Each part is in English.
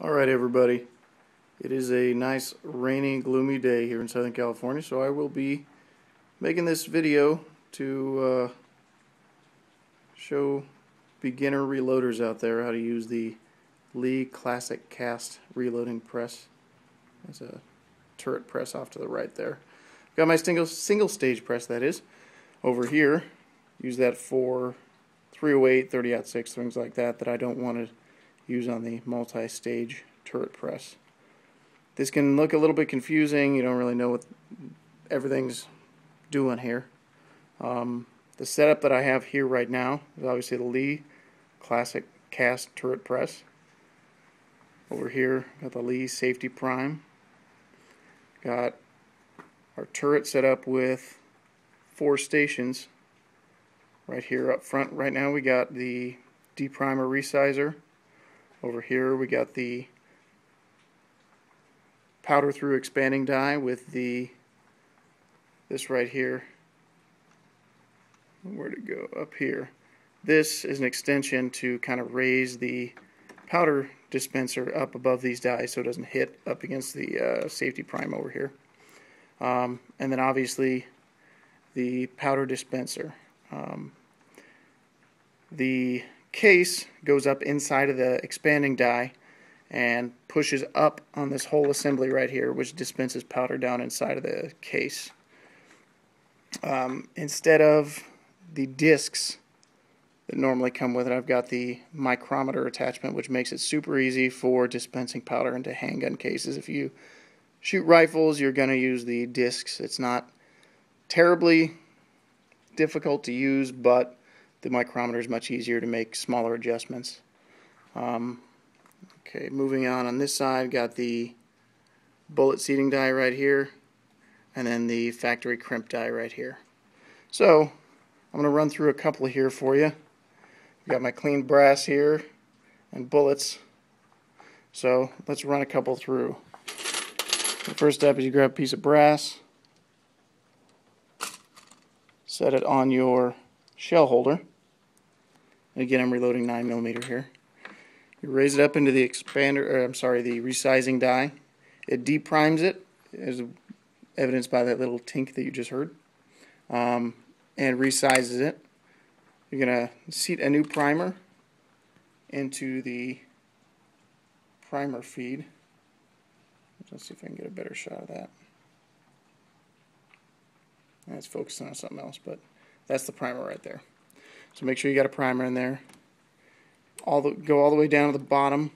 Alright everybody, it is a nice rainy, gloomy day here in Southern California, so I will be making this video to show beginner reloaders out there how to use the Lee Classic Cast reloading press. There's a turret press off to the right there. Got my single stage press, that is, over here. Use that for 308, 30-06, things like that I don't want to use on the multi-stage turret press. This can look a little bit confusing. You don't really know what everything's doing here. The setup that I have here right now is obviously the Lee Classic Cast turret press. Over here, got the Lee Safety Prime. Got our turret set up with 4 stations. Right here up front, right now we got the deprimer resizer. Over here we got the powder through expanding die with this right here. Where'd it go? Up here. This is an extension to kind of raise the powder dispenser up above these dies so it doesn't hit up against the safety prime over here. And then obviously the powder dispenser. The case goes up inside of the expanding die and pushes up on this whole assembly right here, which dispenses powder down inside of the case. Instead of the discs that normally come with it, I've got the micrometer attachment, which makes it super easy for dispensing powder into handgun cases. If you shoot rifles, you're going to use the discs. It's not terribly difficult to use, but the micrometer is much easier to make smaller adjustments. Okay, moving on this side, got the bullet seating die right here, and then the factory crimp die right here. So, I'm going to run through a couple here for you. I've got my clean brass here and bullets. So, let's run a couple through. The first step is you grab a piece of brass, set it on your shell holder. And again, I'm reloading 9mm here. You raise it up into the the resizing die. It deprimes it, as evidenced by that little tink that you just heard, and resizes it. You're going to seat a new primer into the primer feed. Let's see if I can get a better shot of that. It's focusing on something else, but that's the primer right there. So make sure you got a primer in there. Go all the way down to the bottom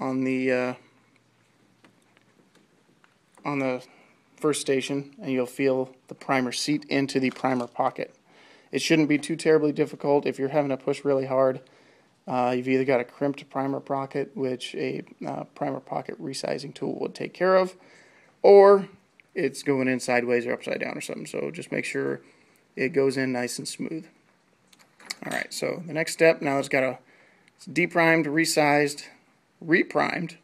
on the first station, and you'll feel the primer seat into the primer pocket. It shouldn't be too terribly difficult. If you're having to push really hard, you've either got a crimped primer pocket, which a primer pocket resizing tool would take care of, or it's going in sideways or upside down or something. So just make sure it goes in nice and smooth. Alright, so the next step, now it's deprimed, resized, reprimed.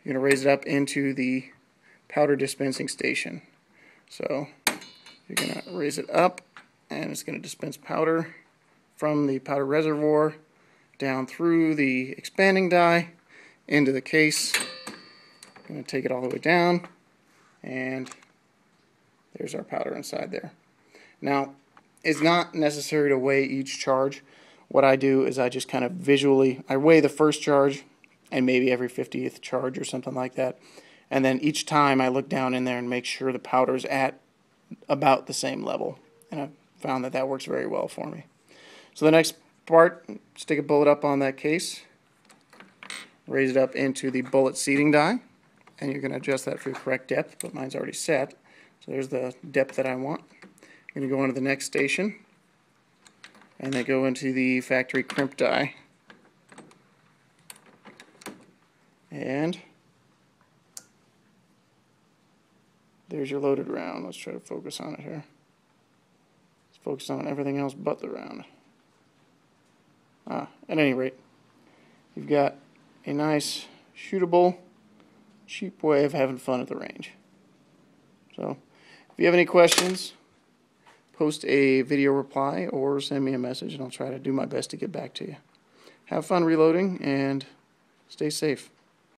You're going to raise it up into the powder dispensing station. So you're going to raise it up, and it's going to dispense powder from the powder reservoir down through the expanding die into the case. I'm going to take it all the way down, and there's our powder inside there. Now, it's not necessary to weigh each charge. What I do is I just kind of visually, I weigh the first charge and maybe every 50th charge or something like that. And then each time I look down in there and make sure the powder's at about the same level. And I've found that works very well for me. So the next part, stick a bullet up on that case, raise it up into the bullet seating die, and you're going to adjust that for the correct depth, but mine's already set. So there's the depth that I want. I'm going to go on to the next station, and then go into the factory crimp die. And there's your loaded round. Let's try to focus on it here. Let's focus on everything else but the round. At any rate, you've got a nice, shootable, cheap way of having fun at the range. So, if you have any questions, post a video reply or send me a message, and I'll try to do my best to get back to you. Have fun reloading and stay safe.